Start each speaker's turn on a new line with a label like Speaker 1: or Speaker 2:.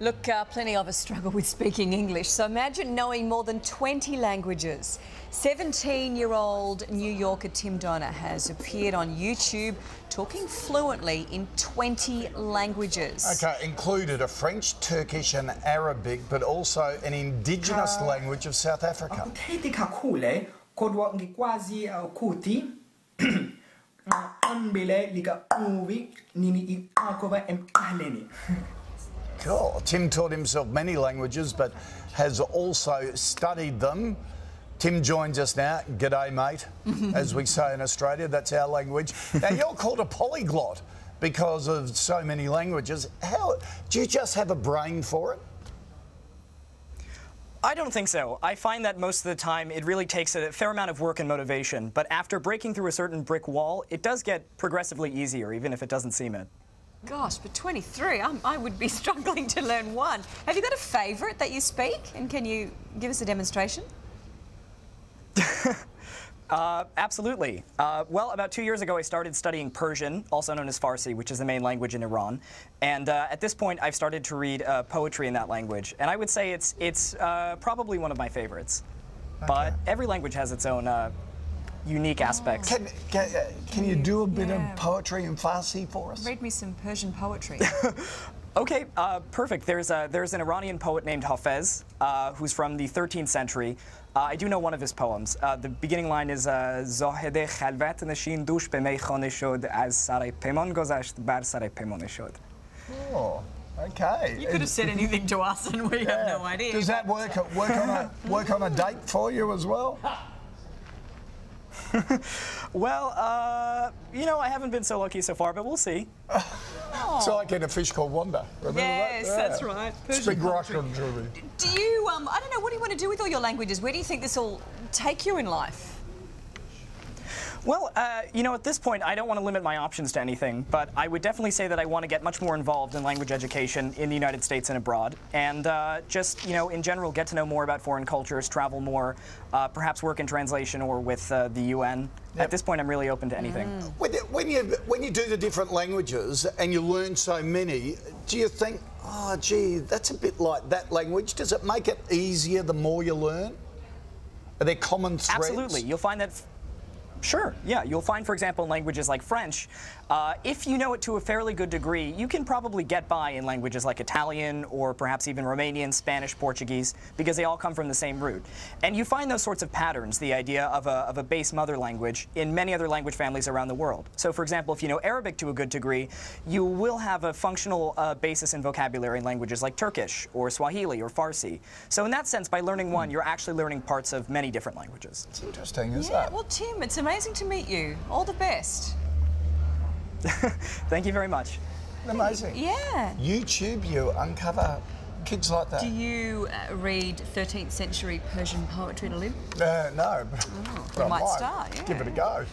Speaker 1: Look, plenty of us struggle with speaking English, so imagine knowing more than 20 languages. 17-year-old New Yorker Tim Donner has appeared on YouTube talking fluently in 20 languages.
Speaker 2: Okay, included a French, Turkish and Arabic, but also an indigenous language of South Africa. Cool. Tim taught himself many languages, but has also studied them. Tim joins us now. G'day, mate, as we say in Australia. That's our language. Now, you're called a polyglot because of so many languages. Do you just have a brain for it?
Speaker 3: I don't think so. I find that most of the time it really takes a fair amount of work and motivation. But after breaking through a certain brick wall, it does get progressively easier, even if it doesn't seem it.
Speaker 1: Gosh, but 23, I would be struggling to learn one. Have you got a favourite that you speak? And can you give us a demonstration?
Speaker 3: Absolutely. Well, about 2 years ago, I started studying Persian, also known as Farsi, which is the main language in Iran. And at this point, I've started to read poetry in that language. And I would say it's probably one of my favorites. Okay. But every language has its own unique aspects.
Speaker 2: Can you do a bit of poetry in Farsi for us?
Speaker 1: Read me some Persian poetry.
Speaker 3: Okay, perfect. There's an Iranian poet named Hafez, who's from the 13th century. I do know one of his poems. The beginning line is Zahede khalvat nashin doush be meykhane shod az saray peyman gozasht bar saray peymane shod.
Speaker 2: Oh, okay.
Speaker 1: You could have said anything to us and we have no idea.
Speaker 2: Does that work on a date for you as well?
Speaker 3: Well, you know, I haven't been so lucky so far, but we'll see.
Speaker 2: It's like in A Fish Called Wanda. Remember
Speaker 1: yes,
Speaker 2: that? Yeah.
Speaker 1: That's right.
Speaker 2: Speak Russian to me.
Speaker 1: Do you, I don't know, what do you want to do with all your languages? Where do you think this will take you in life?
Speaker 3: Well, you know, at this point, I don't want to limit my options to anything, but I would definitely say that I want to get much more involved in language education in the United States and abroad, and just, you know, in general, get to know more about foreign cultures, travel more, perhaps work in translation or with the UN. Yep. At this point, I'm really open to anything.
Speaker 2: When you do the different languages and you learn so many, do you think, oh, gee, that's a bit like that language? Does it make it easier the more you learn? Are there common threads?
Speaker 3: Absolutely. You'll find that. Sure, yeah. You'll find, for example, in languages like French, if you know it to a fairly good degree, you can probably get by in languages like Italian or perhaps even Romanian, Spanish, Portuguese, because they all come from the same root. And you find those sorts of patterns, the idea of a base mother language, in many other language families around the world. So, for example, if you know Arabic to a good degree, you will have a functional basis in vocabulary in languages like Turkish or Swahili or Farsi. So in that sense, by learning one, you're actually learning parts of many different languages.
Speaker 2: It's interesting, isn't
Speaker 1: it?
Speaker 2: it?
Speaker 1: Well, Tim, it's amazing to meet you. All the best.
Speaker 3: Thank you very much.
Speaker 2: Amazing.
Speaker 1: Yeah.
Speaker 2: YouTube, you uncover kids like that.
Speaker 1: Do you read 13th century Persian poetry to live?
Speaker 2: No.
Speaker 1: Oh, you might start, yeah.
Speaker 2: Give it a go.